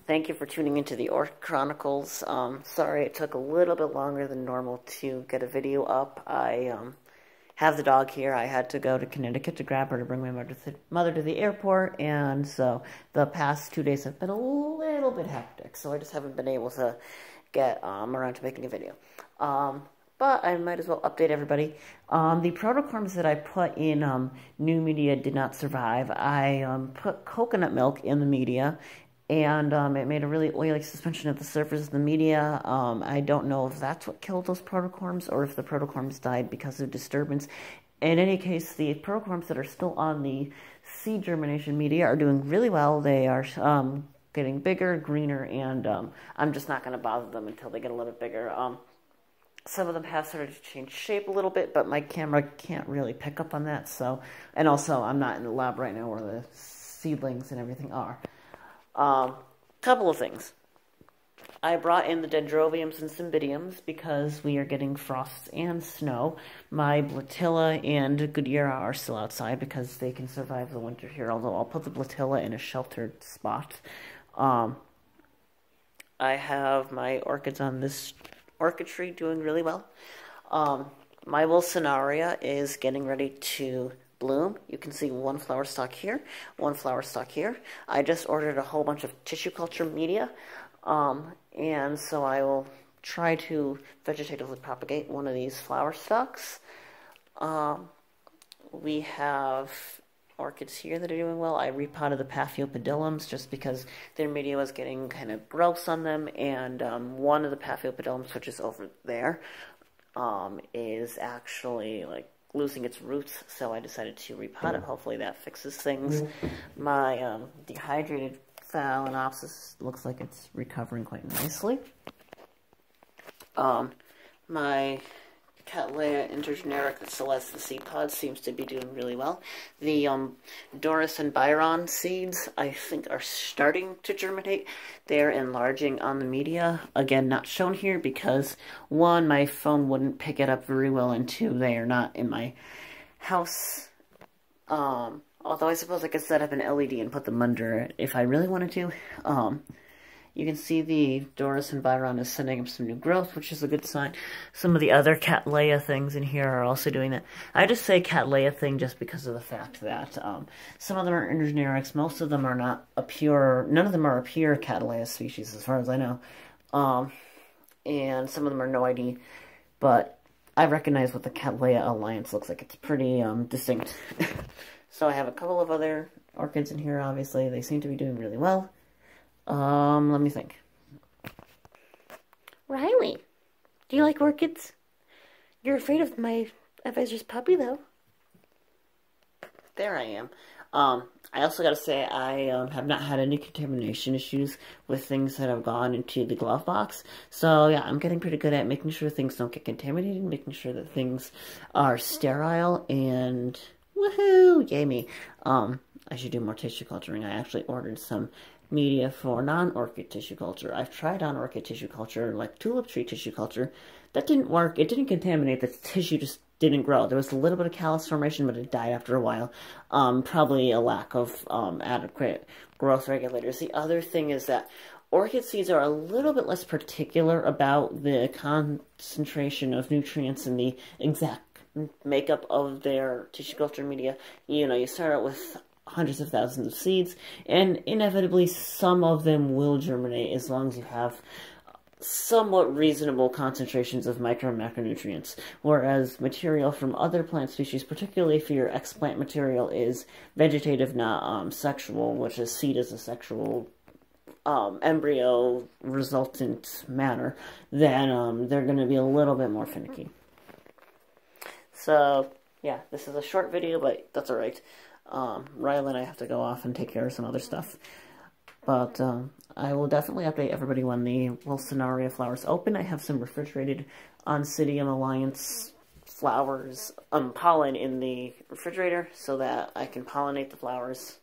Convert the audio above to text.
Thank you for tuning into the Orchid Chronicles. Sorry it took a little bit longer than normal to get a video up. I have the dog here. I had to go to Connecticut to grab her to bring my mother to the airport, and so the past 2 days have been a little bit hectic, so I just haven't been able to get around to making a video. But I might as well update everybody. The protocorms that I put in new media did not survive. I put coconut milk in the media, and it made a really oily suspension at the surface of the media. I don't know if that's what killed those protocorms or if the protocorms died because of disturbance. In any case, the protocorms that are still on the seed germination media are doing really well. They are getting bigger, greener, and I'm just not going to bother them until they get a little bit bigger. Some of them have started to change shape a little bit, but my camera can't really pick up on that. So, and also, I'm not in the lab right now where the seedlings and everything are. Couple of things. I brought in the dendrobiums and cymbidiums because we are getting frosts and snow. My blatilla and goodyear are still outside because they can survive the winter here, although I'll put the blatilla in a sheltered spot. I have my orchids on this orchid tree doing really well. My Wilsonaria is getting ready to bloom. You can see one flower stalk here, one flower stalk here. I just ordered a whole bunch of tissue culture media, and so I will try to vegetatively propagate one of these flower stalks. We have orchids here that are doing well. I repotted the Paphiopedilums just because their media was getting kind of gross on them, and one of the Paphiopedilums, which is over there, is actually like losing its roots, so I decided to repot it. Hopefully that fixes things. My dehydrated Phalaenopsis looks like it's recovering quite nicely. My Cattleya intergeneric that still has the seed pods seems to be doing really well. The Doris and Byron seeds, I think, are starting to germinate. They're enlarging on the media. Again, not shown here because, one, my phone wouldn't pick it up very well, and two, they are not in my house. Although I suppose I could set up an LED and put them under it if I really wanted to. You can see the Doris and Byron is sending up some new growth, which is a good sign. Some of the other Cattleya things in here are also doing that. I just say Cattleya thing just because of the fact that some of them are intergenerics. Most of them are not a pure, none of them are a pure Cattleya species as far as I know. And some of them are no ID. But I recognize what the Cattleya alliance looks like. It's pretty distinct. So I have a couple of other orchids in here, obviously. They seem to be doing really well. Let me think. Riley, do you like orchids? You're afraid of my advisor's puppy, though. There I am. I also gotta say, I have not had any contamination issues with things that have gone into the glove box. So, yeah, I'm getting pretty good at making sure things don't get contaminated, making sure that things are sterile, and woohoo! Yay me. I should do more tissue culturing. I actually ordered some media for non-orchid tissue culture. I've tried on orchid tissue culture, like tulip tree tissue culture. That didn't work. It didn't contaminate. The tissue just didn't grow. There was a little bit of callus formation, but it died after a while. Probably a lack of adequate growth regulators. The other thing is that orchid seeds are a little bit less particular about the concentration of nutrients and the exact makeup of their tissue culture media. You know, you start out with hundreds of thousands of seeds, and inevitably some of them will germinate as long as you have somewhat reasonable concentrations of micro and macronutrients, whereas material from other plant species, particularly if your explant material is vegetative, not sexual, which is seed as a sexual embryo resultant matter, then they're going to be a little bit more finicky. So, yeah, this is a short video, but that's alright. Riley and I have to go off and take care of some other stuff. But I will definitely update everybody when the Wilsonaria flowers open. I have some refrigerated Oncidium Alliance flowers, pollen in the refrigerator so that I can pollinate the flowers